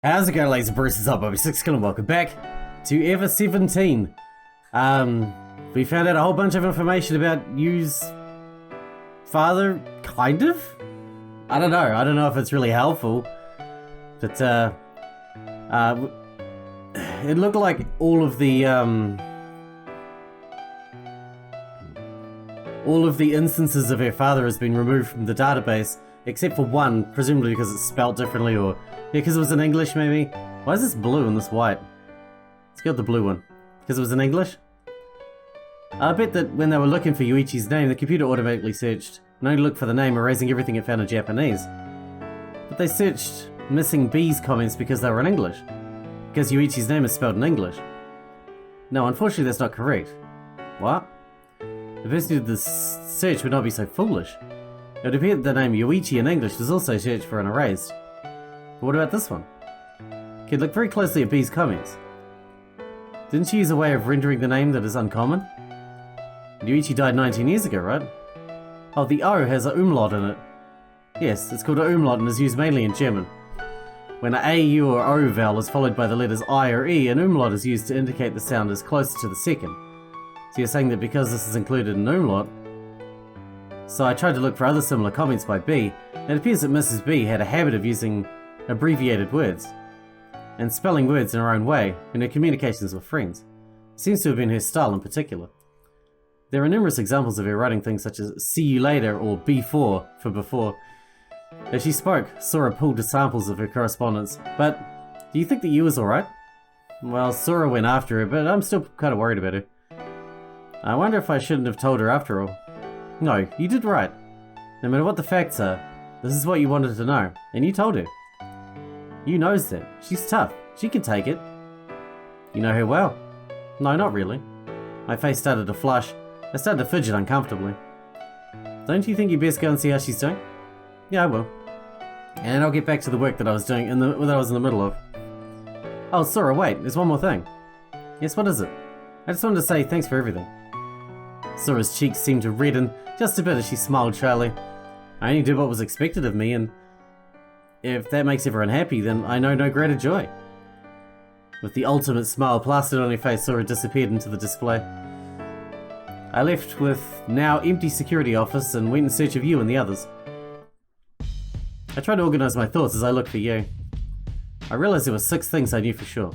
How's it going, ladies and bruises? Up, I'm Sixkilla and welcome back to Ever 17. We found out a whole bunch of information about you's father, kind of? I don't know if it's really helpful, but it looked like all of the instances of her father has been removed from the database, except for one, presumably because it's spelled differently, or because it was in English, maybe. Why is this blue and this white? Let's go with the blue one. Because it was in English? I bet that when they were looking for Yuichi's name, the computer automatically searched and only looked for the name, erasing everything it found in Japanese. But they searched missing B's comments because they were in English. Because Yuichi's name is spelled in English. No, unfortunately that's not correct. What? The person who did this search would not be so foolish. It would appear that the name Yuichi in English was also searched for and erased. But what about this one? Kid, look very closely at B's comments. Didn't she use a way of rendering the name that is uncommon? Yuichi died 19 years ago, right? Oh, the O has an umlaut in it. Yes, it's called an umlaut and is used mainly in German. When an A, U or O vowel is followed by the letters I or E, an umlaut is used to indicate the sound is closer to the second. So you're saying that because this is included in umlaut. So I tried to look for other similar comments by B, and it appears that Mrs. B had a habit of using abbreviated words and spelling words in her own way in her communications with friends. It seems to have been her style in particular. There are numerous examples of her writing things such as see you later or B4 for before. As she spoke, Sora pulled samples of her correspondence, but do you think that you was alright? Well, Sora went after her, but I'm still kind of worried about her. I wonder if I shouldn't have told her after all. No, you did right. No matter what the facts are, this is what you wanted to know, and you told her. You knows that. She's tough. She can take it. You know her well? No, not really. My face started to flush. I started to fidget uncomfortably. Don't you think you best go and see how she's doing? Yeah, I will. And I'll get back to the work that I was doing that I was in the middle of. Oh, Sora, wait, there's one more thing. Yes, what is it? I just wanted to say thanks for everything. Sora's cheeks seemed to redden just a bit as she smiled shyly. I only did what was expected of me, and if that makes everyone happy, then I know no greater joy. With the ultimate smile plastered on her face, Sora disappeared into the display. I left with now empty security office and went in search of you and the others. I tried to organize my thoughts as I looked for you. I realized there were 6 things I knew for sure.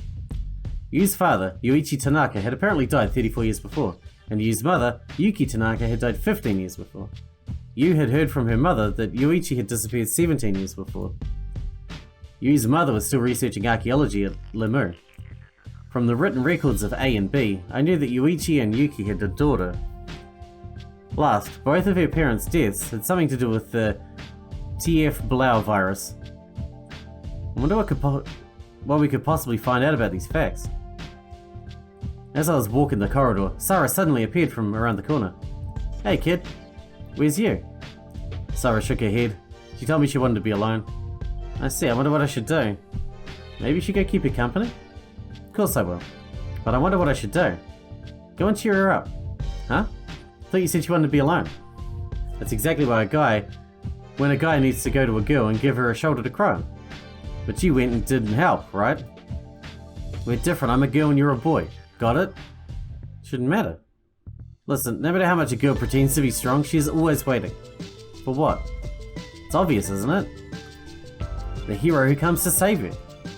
Yu's father, Yuichi Tanaka, had apparently died 34 years before, and Yu's mother, Yuki Tanaka, had died 15 years before. Yu had heard from her mother that Yuichi had disappeared 17 years before. Yu's mother was still researching archaeology at Lemur. From the written records of A and B, I knew that Yuichi and Yuki had a daughter. Last, both of her parents' deaths had something to do with the TF Blau virus. I wonder what we could possibly find out about these facts. As I was walking the corridor, Sarah suddenly appeared from around the corner. Hey kid, where's you? Sarah shook her head. She told me she wanted to be alone. I see, I wonder what I should do. Maybe you should go keep her company? Of course I will. But I wonder what I should do. Go and cheer her up. Huh? I thought you said you wanted to be alone. That's exactly when a guy needs to go to a girl and give her a shoulder to cry on. But you went and didn't help, right? We're different, I'm a girl and you're a boy. Got it? Shouldn't matter. Listen, no matter how much a girl pretends to be strong, she's always waiting. For what? It's obvious, isn't it? The hero who comes to save her.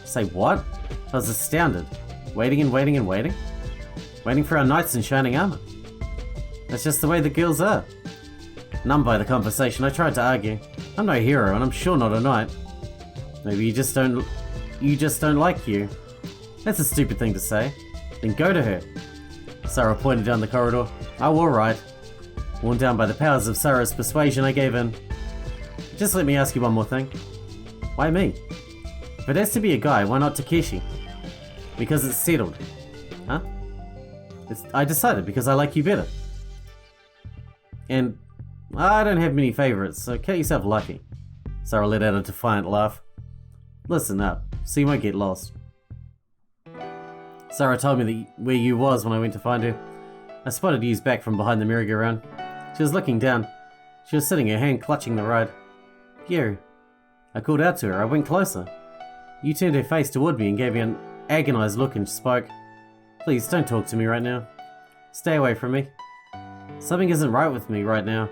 Say what? I was astounded. Waiting and waiting and waiting? Waiting for our knights in shining armor. That's just the way the girls are. Numbed by the conversation, I tried to argue. I'm no hero, and I'm sure not a knight. Maybe you just don't like you. That's a stupid thing to say. Then go to her. Sarah pointed down the corridor. Oh, alright. Worn down by the powers of Sarah's persuasion, I gave in. Just let me ask you one more thing. Why me? If it has to be a guy, why not Takeshi? Because it's settled. Huh? I decided because I like you better. And I don't have many favorites, so count yourself lucky. Sarah let out a defiant laugh. Listen up, so you won't get lost. Sarah told me where you was when I went to find her. I spotted Yu's back from behind the merry-go-round. She was looking down. She was sitting, her hand clutching the ride. You. I called out to her. I went closer. You turned her face toward me and gave me an agonized look and spoke. Please, don't talk to me right now. Stay away from me. Something isn't right with me right now.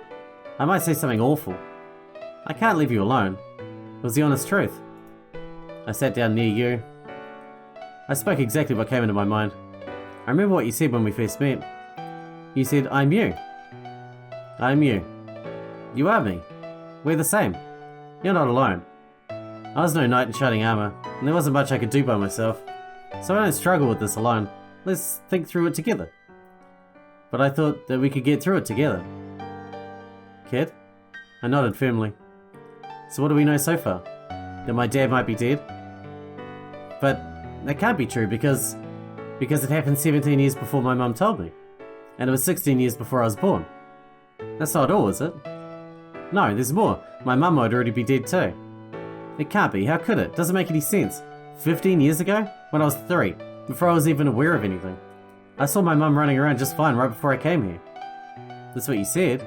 I might say something awful. I can't leave you alone. It was the honest truth. I sat down near you. I spoke exactly what came into my mind. I remember what you said when we first met. You said, I'm you. I'm you. You are me. We're the same. You're not alone. I was no knight in shining armor, and there wasn't much I could do by myself. So I don't struggle with this alone. Let's think through it together. But I thought that we could get through it together. Kid? I nodded firmly. So what do we know so far? That my dad might be dead? But that can't be true because it happened 17 years before my mum told me. And it was 16 years before I was born. That's not all, is it? No, there's more. My mum might already be dead too. It can't be. How could it? Doesn't make any sense. 15 years ago? When I was 3. Before I was even aware of anything. I saw my mum running around just fine right before I came here. That's what you said.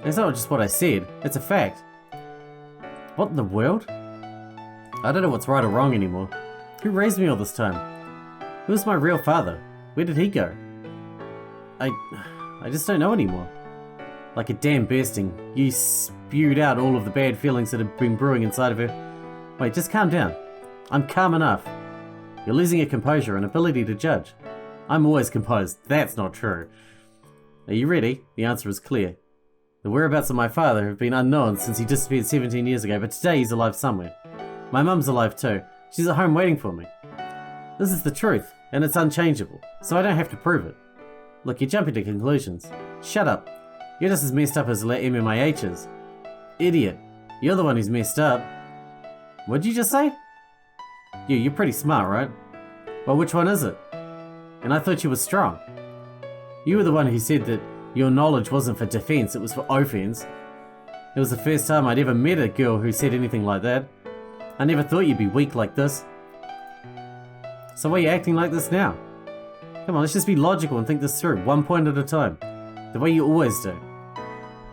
It's not just what I said. It's a fact. What in the world? I don't know what's right or wrong anymore. Who raised me all this time? Who was my real father? Where did he go? I just don't know anymore. Like a dam bursting, you spewed out all of the bad feelings that had been brewing inside of her. Wait, just calm down. I'm calm enough. You're losing your composure and ability to judge. I'm always composed. That's not true. Are you ready? The answer is clear. The whereabouts of my father have been unknown since he disappeared 17 years ago, but today he's alive somewhere. My mum's alive too. She's at home waiting for me. This is the truth, and it's unchangeable, so I don't have to prove it. Look, you're jumping to conclusions. Shut up. You're just as messed up as MMIH is. Idiot. You're the one who's messed up. What'd you just say? You're pretty smart, right? Well, which one is it? And I thought you were strong. You were the one who said that your knowledge wasn't for defense, it was for offense. It was the first time I'd ever met a girl who said anything like that. I never thought you'd be weak like this. So why are you acting like this now? Come on, let's just be logical and think this through, one point at a time. The way you always do.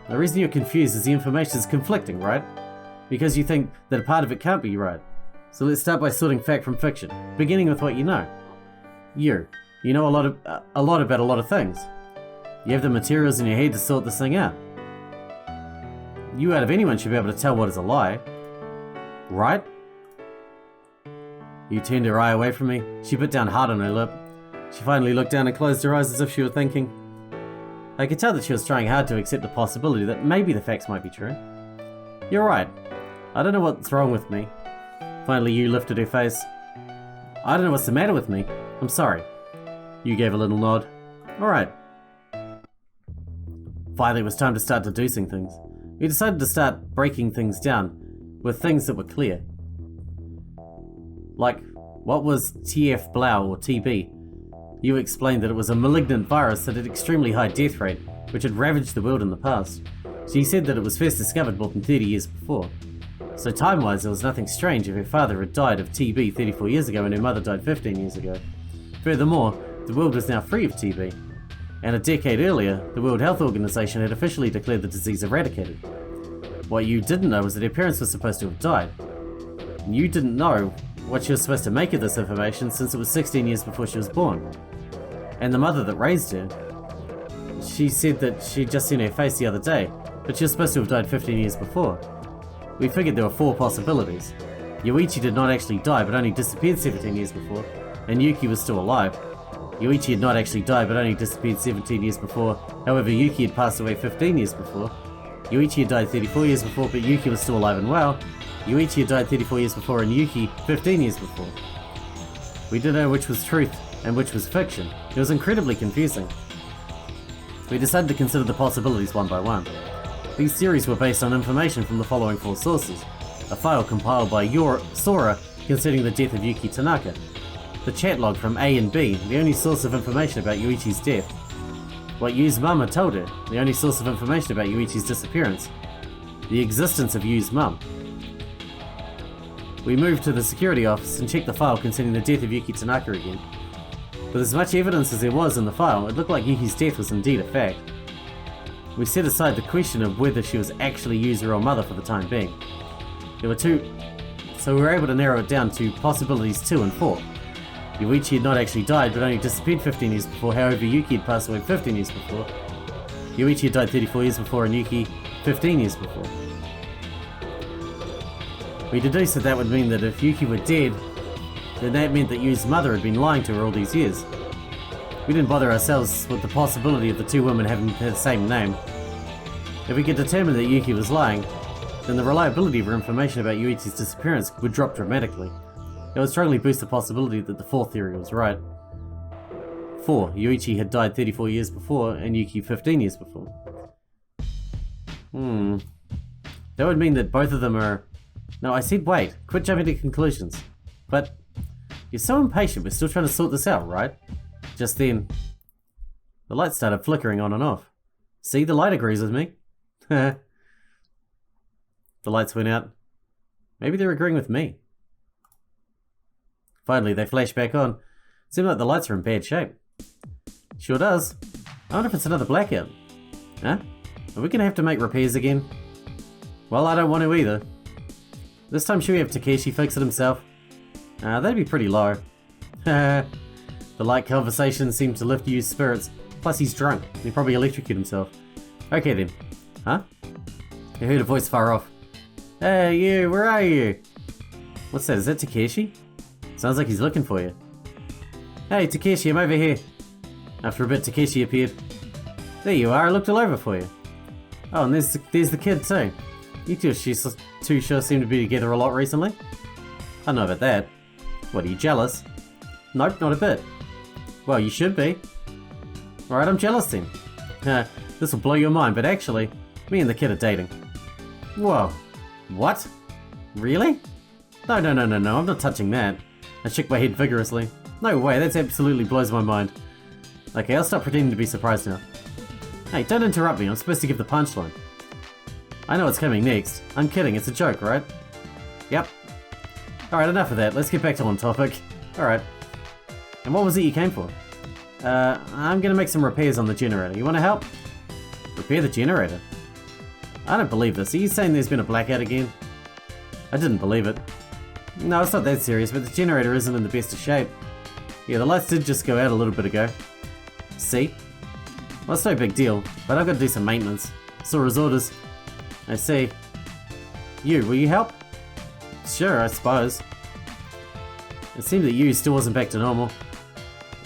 The reason you're confused is the information is conflicting, right? Because you think that a part of it can't be right. So let's start by sorting fact from fiction, beginning with what you know. You know a lot about a lot of things. You have the materials in your head to sort this thing out. You out of anyone should be able to tell what is a lie. Right? You turned her eye away from me. She bit down hard on her lip. She finally looked down and closed her eyes as if she were thinking. I could tell that she was trying hard to accept the possibility that maybe the facts might be true. You're right. I don't know what's wrong with me. Finally, you lifted her face. I don't know what's the matter with me. I'm sorry. You gave a little nod. Alright. Finally, it was time to start deducing things. We decided to start breaking things down with things that were clear. Like, what was TF Blau or TB? You explained that it was a malignant virus that had extremely high death rate, which had ravaged the world in the past. She said that it was first discovered more than 30 years before. So time-wise, there was nothing strange if her father had died of TB 34 years ago and her mother died 15 years ago. Furthermore, the world was now free of TB. And a decade earlier, the World Health Organization had officially declared the disease eradicated. What you didn't know was that her parents were supposed to have died. And you didn't know what she was supposed to make of this information since it was 16 years before she was born. And the mother that raised her, she said that she'd just seen her face the other day, but she was supposed to have died 15 years before. We figured there were 4 possibilities. Yoichi did not actually die, but only disappeared 17 years before, and Yuki was still alive. Yoichi had not actually died, but only disappeared 17 years before. However, Yuki had passed away 15 years before. Yoichi had died 34 years before, but Yuki was still alive and well. Yoichi had died 34 years before, and Yuki 15 years before. We didn't know which was truth and which was fiction. It was incredibly confusing. We decided to consider the possibilities one by one. These theories were based on information from the following 4 sources. A file compiled by Sora concerning the death of Yuki Tanaka. The chat log from A and B, the only source of information about Yuichi's death. What Yu's mum had told her, the only source of information about Yuichi's disappearance. The existence of Yu's mum. We moved to the security office and checked the file concerning the death of Yuki Tanaka again. With as much evidence as there was in the file, it looked like Yuki's death was indeed a fact. We set aside the question of whether she was actually Yu's real mother for the time being. There were two so we were able to narrow it down to possibilities 2 and 4. Yuichi had not actually died, but only disappeared 15 years before, however Yuki had passed away 15 years before. Yuichi had died 34 years before, and Yuki 15 years before. We deduced that would mean that if Yuki were dead, then that meant that Yu's mother had been lying to her all these years. We didn't bother ourselves with the possibility of the two women having the same name. If we could determine that Yuki was lying, then the reliability of her information about Yuichi's disappearance would drop dramatically. It would strongly boost the possibility that the fourth theory was right. 4. Yuichi had died 34 years before, and Yuki 15 years before. That would mean that both of them are... No, I said wait, quit jumping to conclusions. But, you're so impatient, we're still trying to sort this out, right? Just then, the light started flickering on and off. See, the light agrees with me. The lights went out. Maybe they're agreeing with me. Finally, they flashed back on. Seems like the lights are in bad shape. Sure does. I wonder if it's another blackout. Huh? Are we gonna have to make repairs again? Well, I don't want to either. This time should we have Takeshi fix it himself? That'd be pretty low. The light conversation seemed to lift Yu's spirits. Plus he's drunk. He probably electrocuted himself. Okay then. Huh? I heard a voice far off. Hey you, where are you? What's that? Is that Takeshi? Sounds like he's looking for you. Hey Takeshi, I'm over here. After a bit, Takeshi appeared. There you are, I looked all over for you. Oh, and there's the kid too. You two sure seem to be together a lot recently. I don't know about that. What, are you jealous? Nope, not a bit. Well, you should be. Alright, I'm jealous then. This will blow your mind, but actually, me and the kid are dating. Whoa. What? Really? No, I'm not touching that. I shook my head vigorously. No way, that absolutely blows my mind. Okay, I'll stop pretending to be surprised now. Hey, don't interrupt me, I'm supposed to give the punchline. I know what's coming next. I'm kidding, it's a joke, right? Yep. Alright, enough of that, let's get back to on topic. Alright. And what was it you came for? I'm gonna make some repairs on the generator. You wanna help? Repair the generator? I don't believe this. Are you saying there's been a blackout again? I didn't believe it. No, it's not that serious, but the generator isn't in the best of shape. Yeah, the lights did just go out a little bit ago. See? Well, it's no big deal, but I've got to do some maintenance. Saw his orders. I see. You, will you help? Sure, I suppose. It seemed that you still wasn't back to normal.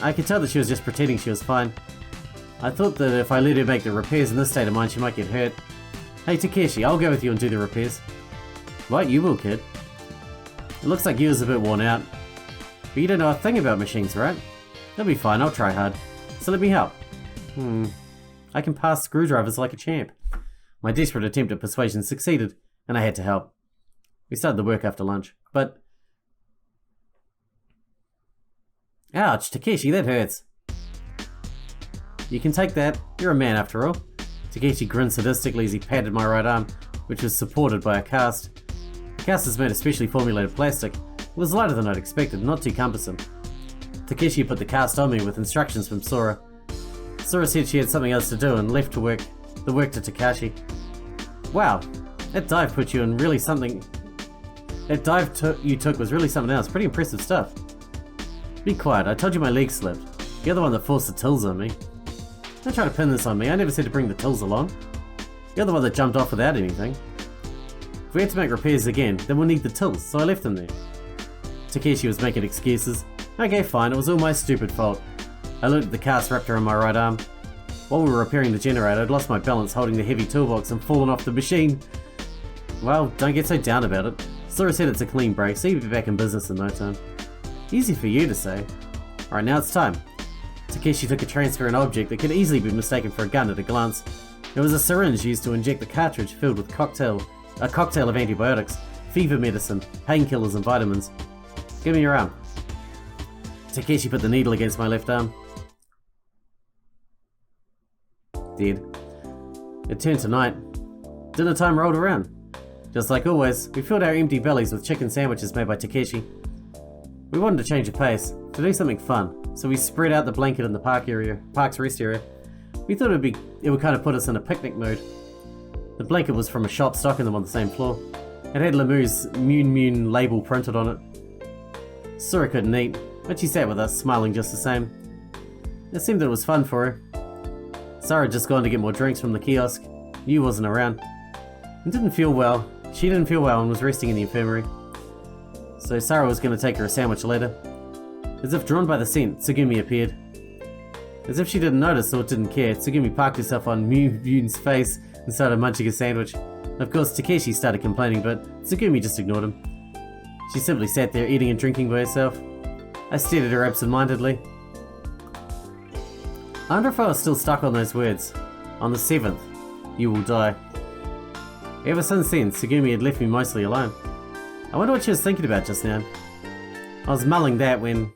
I could tell that she was just pretending she was fine. I thought that if I let her make the repairs in this state of mind, she might get hurt. Hey Takeshi, I'll go with you and do the repairs. What? You will, kid. It looks like you was a bit worn out. But you don't know a thing about machines, right? That'll be fine, I'll try hard. So let me help. I can pass screwdrivers like a champ. My desperate attempt at persuasion succeeded, and I had to help. We started the work after lunch, but... Ouch, Takeshi, that hurts. You can take that. You're a man after all. Takeshi grinned sadistically as he patted my right arm, which was supported by a cast. The cast is made of specially formulated plastic. It was lighter than I'd expected, not too cumbersome. Takeshi put the cast on me with instructions from Sora. Sora said she had something else to do and left to work to Takeshi. Wow, that dive put you in really something... That dive you took was really something else. Pretty impressive stuff. Be quiet, I told you my leg slipped. You're the one that forced the tills on me. Don't try to pin this on me, I never said to bring the tills along. You're the one that jumped off without anything. If we had to make repairs again, then we'll need the tills, so I left them there. Takeshi was making excuses. Okay, fine, it was all my stupid fault. I looked at the cast wrapped around my right arm. While we were repairing the generator, I'd lost my balance holding the heavy toolbox and fallen off the machine. Well, don't get so down about it. Sora said it's a clean break, so you'll be back in business in no time. Easy for you to say. Alright, now it's time. Takeshi took a transparent object that could easily be mistaken for a gun at a glance. It was a syringe used to inject the cartridge filled with a cocktail of antibiotics, fever medicine, painkillers and vitamins. Give me your arm. Takeshi put the needle against my left arm. Dead. It turned to night. Dinner time rolled around. Just like always, we filled our empty bellies with chicken sandwiches made by Takeshi. We wanted to change the pace, to do something fun, so we spread out the blanket in the park's rest area. We thought it would kind of put us in a picnic mood. The blanket was from a shop stocking them on the same floor. It had Lemu's Moon label printed on it. Sora couldn't eat, but she sat with us, smiling just the same. It seemed that it was fun for her. Sarah had just gone to get more drinks from the kiosk. Yu wasn't around. And didn't feel well. She didn't feel well and was resting in the infirmary. So Sarah was going to take her a sandwich later. As if drawn by the scent, Tsugumi appeared. As if she didn't notice or didn't care, Tsugumi parked herself on Mew's face and started munching a sandwich. Of course, Takeshi started complaining, but Tsugumi just ignored him. She simply sat there eating and drinking by herself. I stared at her absent-mindedly. I wonder if I was still stuck on those words. On the 7th, you will die. Ever since then, Tsugumi had left me mostly alone. I wonder what she was thinking about just now. I was mulling that when...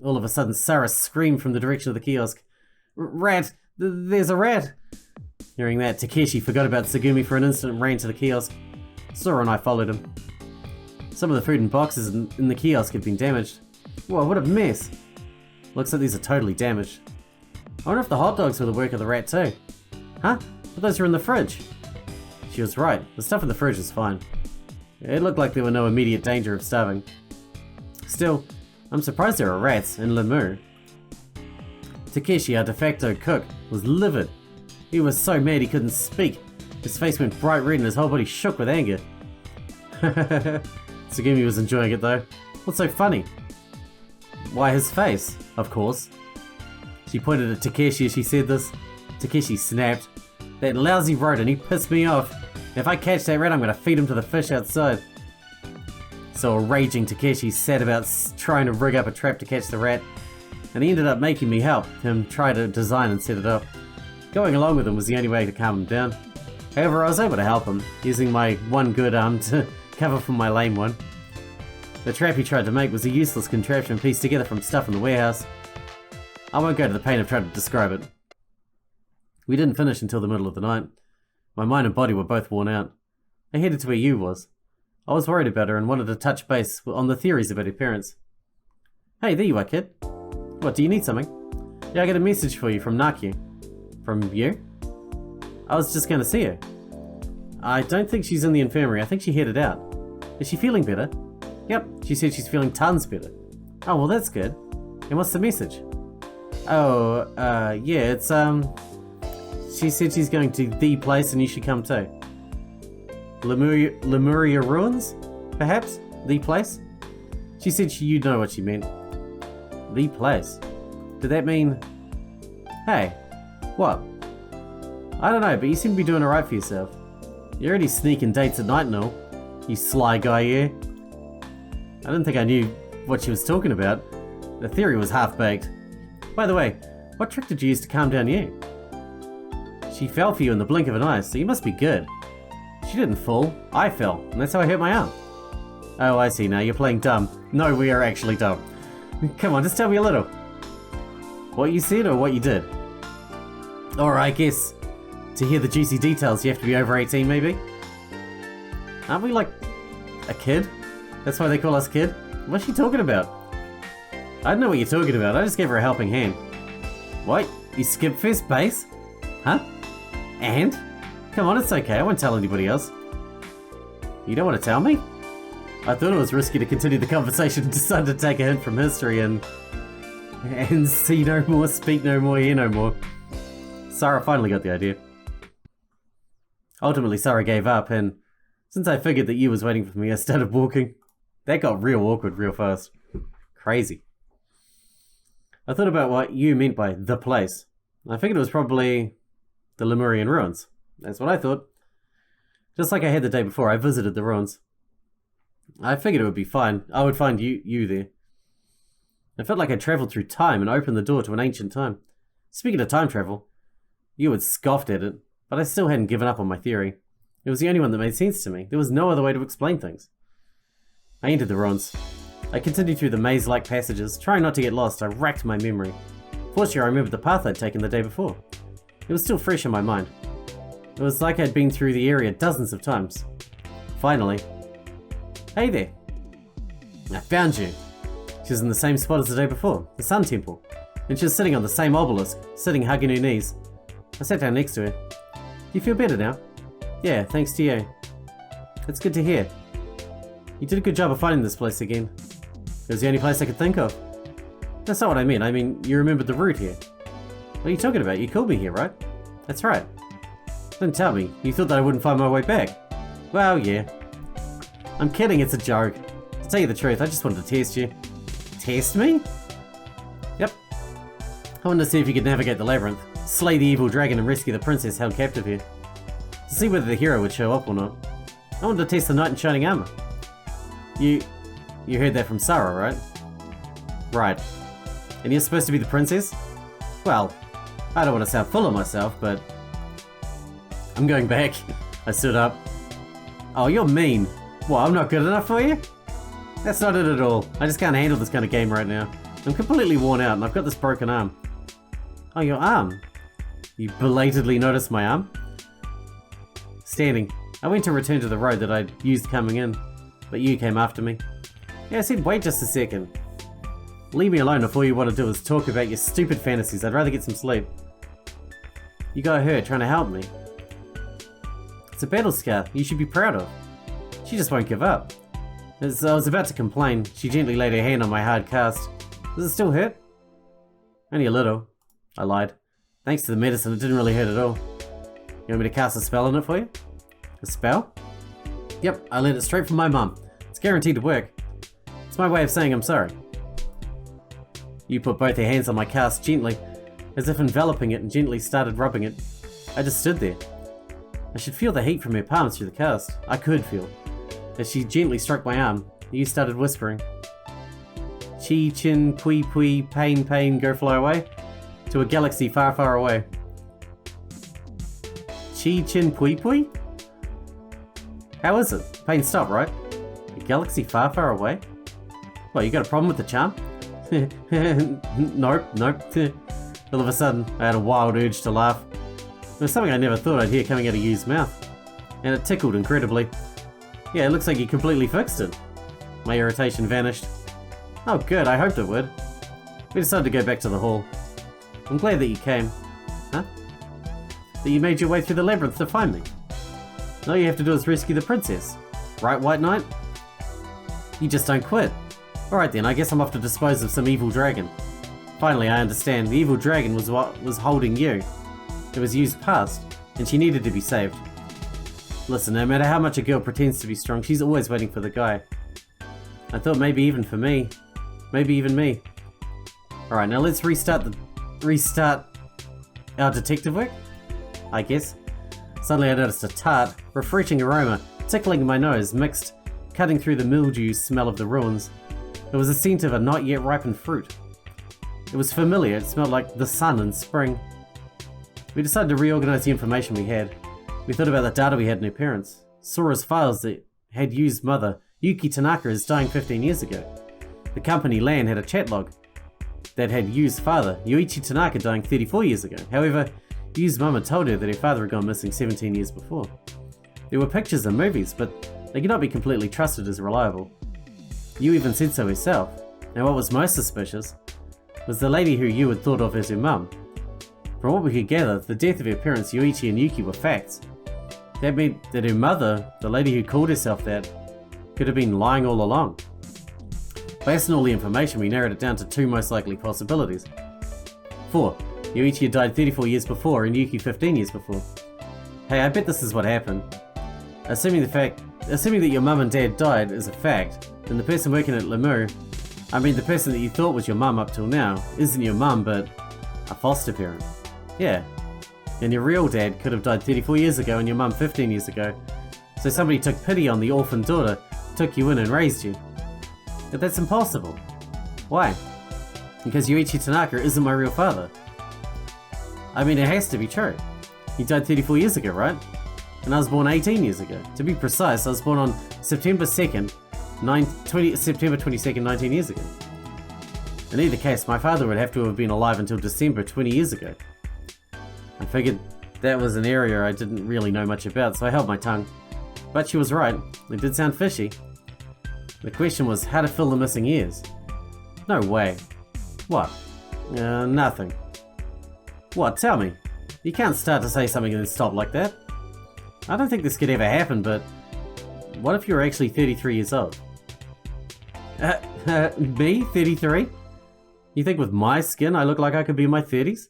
all of a sudden, Sarah screamed from the direction of the kiosk. Rat! There's a rat! Hearing that, Takeshi forgot about Tsugumi for an instant and ran to the kiosk. Sora and I followed him. Some of the food and boxes in the kiosk had been damaged. Whoa, what a mess! Looks like these are totally damaged. I wonder if the hot dogs were the work of the rat too. Huh? But those were in the fridge. She was right. The stuff in the fridge was fine. It looked like there were no immediate danger of starving. Still, I'm surprised there are rats in Lemu. Takeshi, our de facto cook, was livid. He was so mad he couldn't speak. His face went bright red and his whole body shook with anger. Tsugumi was enjoying it though. What's so funny? Why his face, of course. She pointed at Takeshi as she said this. Takeshi snapped. That lousy rodent, he pissed me off. If I catch that rat, I'm gonna feed him to the fish outside. So a raging Takeshi set about trying to rig up a trap to catch the rat. And he ended up making me help him try to design and set it up. Going along with him was the only way to calm him down. However, I was able to help him, using my one good arm to cover for my lame one. The trap he tried to make was a useless contraption pieced together from stuff in the warehouse. I won't go to the pain of trying to describe it. We didn't finish until the middle of the night. My mind and body were both worn out. I headed to where Yu was. I was worried about her and wanted to touch base on the theories about her parents. Hey, there you are, kid. What, do you need something? Yeah, I got a message for you from Naku. From you? I was just going to see her. I don't think she's in the infirmary. I think she headed out. Is she feeling better? Yep, she said she's feeling tons better. Oh, well that's good. And what's the message? Oh, yeah, it's, she said she's going to the place and you should come too. Lemuria Ruins? Perhaps? The place? She said you'd know what she meant. The place? Did that mean... Hey, what? I don't know, but you seem to be doing alright for yourself. You're already sneaking dates at night and all. You sly guy, yeah? I didn't think I knew what she was talking about. The theory was half-baked. By the way, what trick did you use to calm down you? She fell for you in the blink of an eye, so you must be good. She didn't fall. I fell, and that's how I hurt my arm. Oh, I see now. You're playing dumb. No, we are actually dumb. Come on, just tell me a little. What you said or what you did? Or I guess, to hear the juicy details, you have to be over 18, maybe? Aren't we like a kid? That's why they call us kid? What's she talking about? I don't know what you're talking about. I just gave her a helping hand. What? You skipped first base? Huh? And? Come on, it's okay. I won't tell anybody else. You don't want to tell me? I thought it was risky to continue the conversation and decided to take a hint from history and see no more, speak no more, hear no more. Sarah finally got the idea. Ultimately, Sarah gave up, and since I figured that you was waiting for me, I started walking. That got real awkward real fast. Crazy. I thought about what you meant by the place. I figured it was probably the Lemurian ruins. That's what I thought. Just like I had the day before, I visited the ruins. I figured it would be fine. I would find you there. I felt like I travelled through time and opened the door to an ancient time. Speaking of time travel, you had scoffed at it, but I still hadn't given up on my theory. It was the only one that made sense to me. There was no other way to explain things. I entered the ruins. I continued through the maze-like passages. Trying not to get lost, I racked my memory. Fortunately, I remembered the path I'd taken the day before. It was still fresh in my mind. It was like I'd been through the area dozens of times. Finally. Hey there. I found you. She was in the same spot as the day before, the Sun Temple. And she was sitting on the same obelisk, sitting hugging her knees. I sat down next to her. Do you feel better now? Yeah, thanks to you. It's good to hear. You did a good job of finding this place again. It was the only place I could think of. That's not what I mean. I mean, you remembered the route here. What are you talking about? You called me here, right? That's right. Don't tell me. You thought that I wouldn't find my way back. Well, yeah. I'm kidding, it's a joke. To tell you the truth, I just wanted to test you. Test me? Yep. I wanted to see if you could navigate the labyrinth, slay the evil dragon and rescue the princess held captive here. To see whether the hero would show up or not. I wanted to test the knight in shining armor. You heard that from Sarah, right? Right. And you're supposed to be the princess? Well, I don't want to sound full of myself, but... I'm going back. I stood up. Oh, you're mean. What, I'm not good enough for you? That's not it at all. I just can't handle this kind of game right now. I'm completely worn out and I've got this broken arm. Oh, your arm? You belatedly noticed my arm? Standing. I went to return to the road that I'd used coming in, but you came after me. Yeah, I said wait just a second. Leave me alone if all you want to do is talk about your stupid fantasies. I'd rather get some sleep. You got hurt trying to help me. It's a battle scar you should be proud of. She just won't give up. As I was about to complain, she gently laid her hand on my hard cast. Does it still hurt? Only a little. I lied. Thanks to the medicine, it didn't really hurt at all. You want me to cast a spell on it for you? A spell? Yep, I learned it straight from my mum. It's guaranteed to work. It's my way of saying I'm sorry. You put both your hands on my cast gently, as if enveloping it, and gently started rubbing it. I just stood there. I should feel the heat from her palms through the cast. I could feel. As she gently stroked my arm, you started whispering. Chi, chin, pui, pui, pain, pain, go fly away. To a galaxy far, far away. Chi, chin, pui, pui? How is it? Pain stop, right? A galaxy far, far away? What, you got a problem with the charm? Nope. All of a sudden, I had a wild urge to laugh. It was something I never thought I'd hear coming out of Yu's mouth. And it tickled incredibly. Yeah, it looks like you completely fixed it. My irritation vanished. Oh good, I hoped it would. We decided to go back to the hall. I'm glad that you came. Huh? That you made your way through the labyrinth to find me. All you have to do is rescue the princess. Right, White Knight? You just don't quit. Alright then, I guess I'm off to dispose of some evil dragon. Finally, I understand. The evil dragon was what was holding you. It was Yu's past, and she needed to be saved. Listen, no matter how much a girl pretends to be strong, she's always waiting for the guy. I thought maybe even for me. Maybe even me. Alright, now let's restart our detective work, I guess. Suddenly I noticed a tart, refreshing aroma, tickling my nose, mixed, cutting through the mildew smell of the ruins. It was a scent of a not yet ripened fruit. It was familiar, it smelled like the sun in spring. We decided to reorganize the information we had. We thought about the data we had in her parents. Saw as files that had Yu's mother, Yuki Tanaka, is dying 15 years ago. The company LAN had a chat log that had Yu's father, Yuichi Tanaka, dying 34 years ago. However, Yu's mum had told her that her father had gone missing 17 years before. There were pictures and movies, but they could not be completely trusted as reliable. Yu even said so herself. And what was most suspicious was the lady who Yu had thought of as her mum. From what we could gather, the death of her parents Yuichi and Yuki were facts. That meant that her mother, the lady who called herself that, could have been lying all along. Based on all the information, we narrowed it down to two most likely possibilities. 4. Yuichi had died 34 years before and Yuki 15 years before. Hey, I bet this is what happened. Assuming that your mum and dad died is a fact, then the person working at Lemieux, the person that you thought was your mum up till now, isn't your mum but a foster parent. Yeah. And your real dad could have died 34 years ago and your mum 15 years ago. So somebody took pity on the orphan daughter, took you in and raised you. But that's impossible. Why? Because Yuichi Tanaka isn't my real father. It has to be true. He died 34 years ago, right? And I was born 18 years ago. To be precise, I was born on September 22nd, 19 years ago. In either case, my father would have to have been alive until December 20 years ago. I figured that was an area I didn't really know much about, so I held my tongue. But she was right, it did sound fishy. The question was how to fill the missing years. No way. What? Nothing. What? Tell me. You can't start to say something and then stop like that. I don't think this could ever happen, but What if you're actually 33 years old? Me? 33? You think with my skin I look like I could be in my 30s?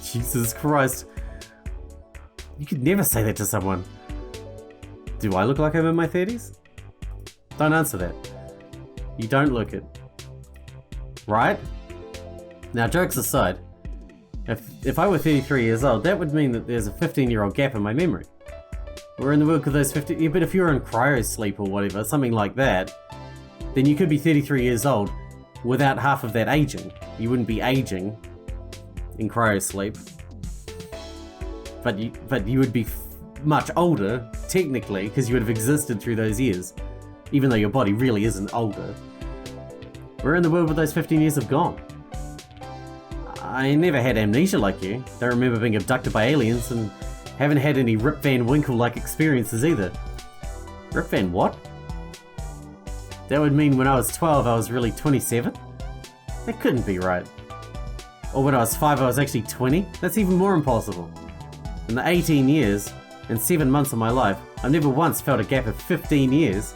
Jesus Christ. You could never say that to someone. Do I look like I'm in my 30s? Don't answer that. You don't look it. Right? Now, jokes aside, if I were 33 years old, that would mean that there's a 15-year-old gap in my memory. We're in the world of those 15... Yeah, but if you're in cryo sleep or whatever, something like that, then you could be 33 years old without half of that aging. You wouldn't be aging in cryo sleep. But you would be much older, technically, because you would have existed through those years, even though your body really isn't older. We're in the world where those 15 years have gone. I never had amnesia like you. Don't remember being abducted by aliens, and haven't had any Rip Van Winkle-like experiences either. Rip Van what? That would mean when I was 12 I was really 27? That couldn't be right. Or when I was 5 I was actually 20? That's even more impossible. In the 18 years and 7 months of my life, I've never once felt a gap of 15 years.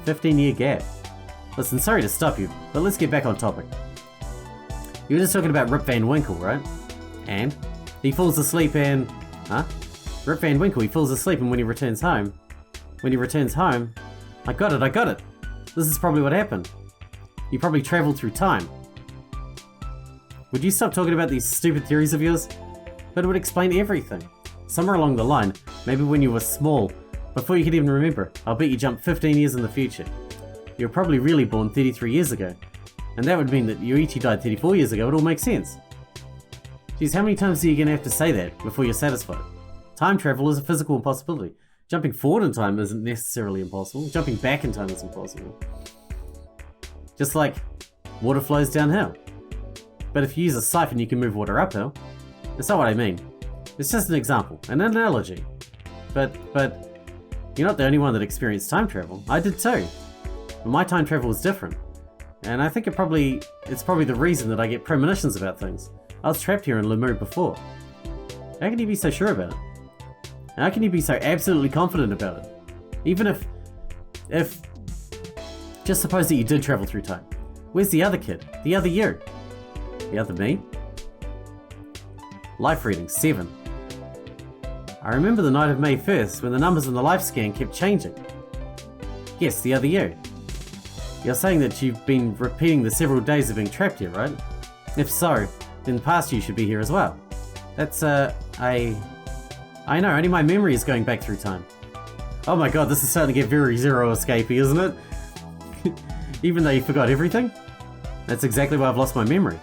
15-year gap. Listen, sorry to stop you, but let's get back on topic. You were just talking about Rip Van Winkle, right? And? He falls asleep and... Huh? Rip Van Winkle, he falls asleep and when he returns home... When he returns home... I got it! This is probably what happened. You probably travelled through time. Would you stop talking about these stupid theories of yours? But it would explain everything. Somewhere along the line, maybe when you were small, before you could even remember, I'll bet you jumped 15 years in the future. You were probably really born 33 years ago. And that would mean that Yoichi died 34 years ago. It all makes sense. Geez, how many times are you going to have to say that before you're satisfied? Time travel is a physical impossibility. Jumping forward in time isn't necessarily impossible. Jumping back in time is impossible. Just like water flows downhill. But if you use a siphon, you can move water uphill. That's not what I mean. It's just an example, an analogy. But you're not the only one that experienced time travel. I did too. But my time travel was different. And I think it's probably the reason that I get premonitions about things. I was trapped here in Lemur before. How can you be so sure about it? How can you be so absolutely confident about it? Even if just suppose that you did travel through time. Where's the other kid? The other you? The other me? Life reading 7. I remember the night of May 1st when the numbers in the life scan kept changing. Yes, the other you. You're saying that you've been repeating the several days of being trapped here, right? If so, then past you should be here as well. That's, I know, only my memory is going back through time. Oh my god, this is starting to get very Zero Escapey, isn't it? Even though you forgot everything? That's exactly why I've lost my memory.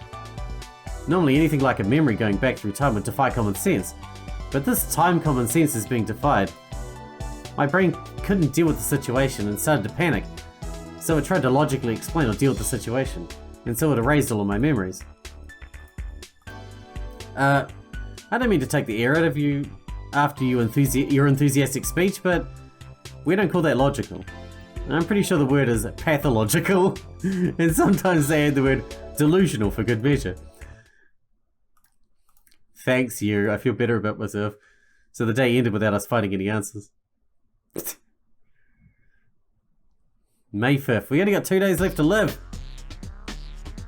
Normally anything like a memory going back through time would defy common sense, but this time common sense is being defied. My brain couldn't deal with the situation and started to panic, so it tried to logically explain or deal with the situation, and so it erased all of my memories. I don't mean to take the air out of you after your enthusiastic speech, but we don't call that logical. I'm pretty sure the word is pathological, and sometimes they add the word delusional for good measure. Thanks, you. I feel better about myself. So the day ended without us finding any answers. May 5th. We only got 2 days left to live.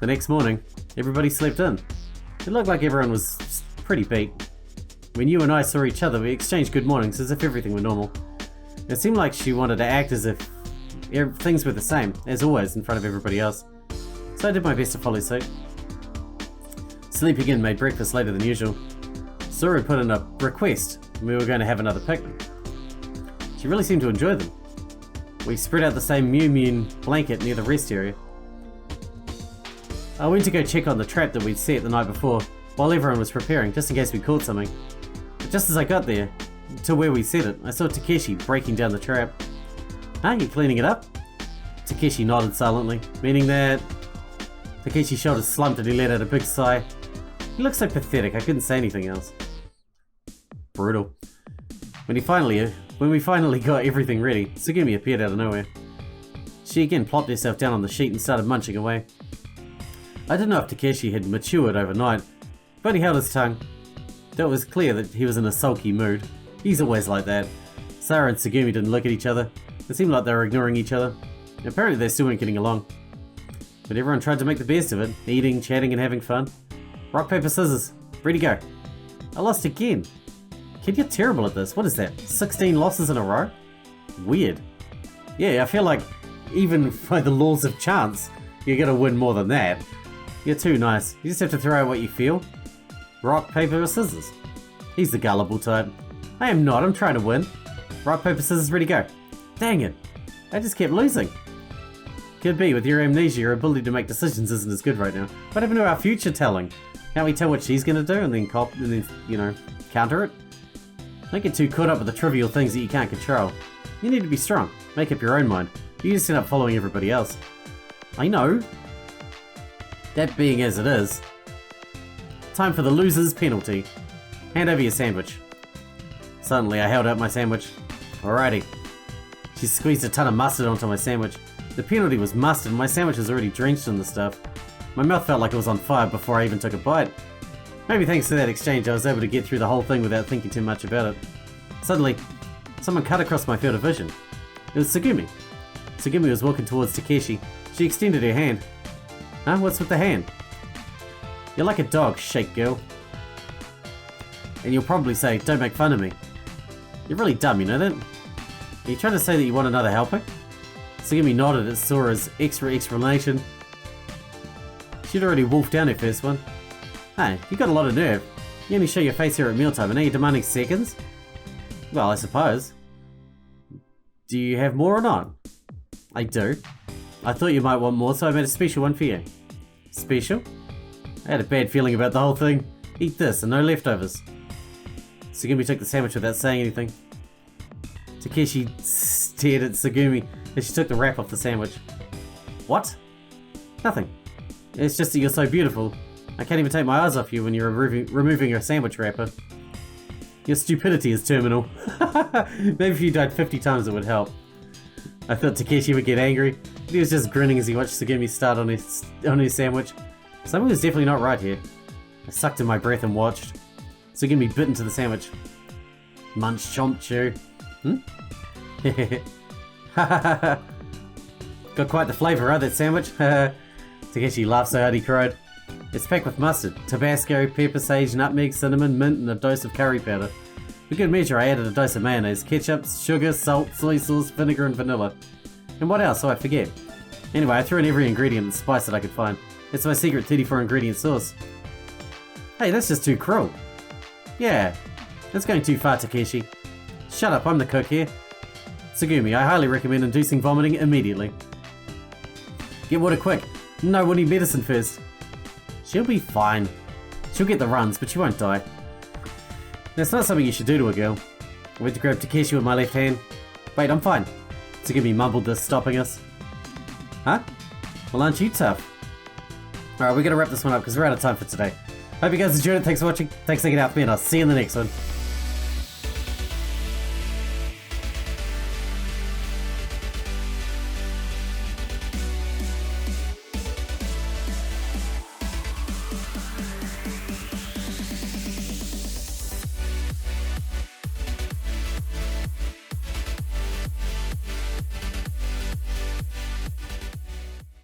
The next morning, everybody slept in. It looked like everyone was pretty beat. When you and I saw each other, we exchanged good mornings as if everything were normal. It seemed like she wanted to act as if things were the same, as always, in front of everybody else. So I did my best to follow suit. Sleeping in made breakfast later than usual. Suru put in a request, and we were going to have another picnic. She really seemed to enjoy them. We spread out the same Mew Mew blanket near the rest area. I went to go check on the trap that we'd set the night before, while everyone was preparing, just in case we caught something. But just as I got there, to where we set it, I saw Takeshi breaking down the trap. Huh? You cleaning it up? Takeshi nodded silently, meaning that... Takeshi's shoulders slumped and he let out a big sigh. He looked so pathetic, I couldn't say anything else. Brutal. When we finally got everything ready, Tsugumi appeared out of nowhere. She again plopped herself down on the sheet and started munching away. I didn't know if Takeshi had matured overnight, but he held his tongue. Though it was clear that he was in a sulky mood. He's always like that. Sarah and Tsugumi didn't look at each other. It seemed like they were ignoring each other. Apparently they still weren't getting along. But everyone tried to make the best of it, eating, chatting, and having fun. Rock, paper, scissors. Ready, go. I lost again. Kid, you're terrible at this. What is that? 16 losses in a row? Weird. Yeah, I feel like even by the laws of chance, you're gonna win more than that. You're too nice. You just have to throw out what you feel. Rock, paper, or scissors. He's the gullible type. I am not. I'm trying to win. Rock, paper, scissors, ready, go. Dang it. I just kept losing. Could be. With your amnesia, your ability to make decisions isn't as good right now. What happened to our future telling? Can't we tell what she's gonna do and then you know, counter it? Don't get too caught up with the trivial things that you can't control. You need to be strong. Make up your own mind. You just end up following everybody else. I know. That being as it is. Time for the loser's penalty. Hand over your sandwich. Suddenly I held out my sandwich. Alrighty. She squeezed a ton of mustard onto my sandwich. The penalty was mustard and my sandwich was already drenched in the stuff. My mouth felt like it was on fire before I even took a bite. Maybe thanks to that exchange I was able to get through the whole thing without thinking too much about it. Suddenly, someone cut across my field of vision. It was Tsugumi. Tsugumi was walking towards Takeshi. She extended her hand. Huh? What's with the hand? You're like a dog, shake girl. And you'll probably say, don't make fun of me. You're really dumb, you know that? Are you trying to say that you want another helping? Tsugumi nodded at Sora's extra explanation. She'd already wolfed down her first one. Hey, you got a lot of nerve. You only show your face here at mealtime and now you're demanding seconds? Well, I suppose. Do you have more or not? I do. I thought you might want more, so I made a special one for you. Special? I had a bad feeling about the whole thing. Eat this and no leftovers. Tsugumi took the sandwich without saying anything. Takeshi stared at Tsugumi as she took the wrap off the sandwich. What? Nothing. It's just that you're so beautiful. I can't even take my eyes off you when you're removing your sandwich wrapper. Your stupidity is terminal. Maybe if you died 50 times it would help. I thought Takeshi would get angry, but he was just grinning as he watched Tsugumi start on his sandwich. Something was definitely not right here. I sucked in my breath and watched. Tsugumi bit into the sandwich. Munch, chomp, chew. Got quite the flavour, huh, that sandwich? Takeshi laughed so hard he cried. It's packed with mustard, Tabasco, pepper, sage, nutmeg, cinnamon, mint, and a dose of curry powder. For good measure, I added a dose of mayonnaise, ketchup, sugar, salt, soy sauce, vinegar, and vanilla. And what else? So I forget. Anyway, I threw in every ingredient and spice that I could find. It's my secret 34 ingredient sauce. Hey, that's just too cruel. Yeah, that's going too far, Takeshi. Shut up, I'm the cook here. Tsugumi, I highly recommend inducing vomiting immediately. Get water quick. No, we'll need medicine first. She'll be fine. She'll get the runs, but she won't die. That's not something you should do to a girl. I went to grab Takeshi with my left hand. Wait, I'm fine. Tsugumi mumbled this, stopping us. Huh? Well, aren't you tough? Alright, we're gonna wrap this one up because we're out of time for today. Hope you guys enjoyed it. Thanks for watching. Thanks for hanging out with me, and I'll see you in the next one.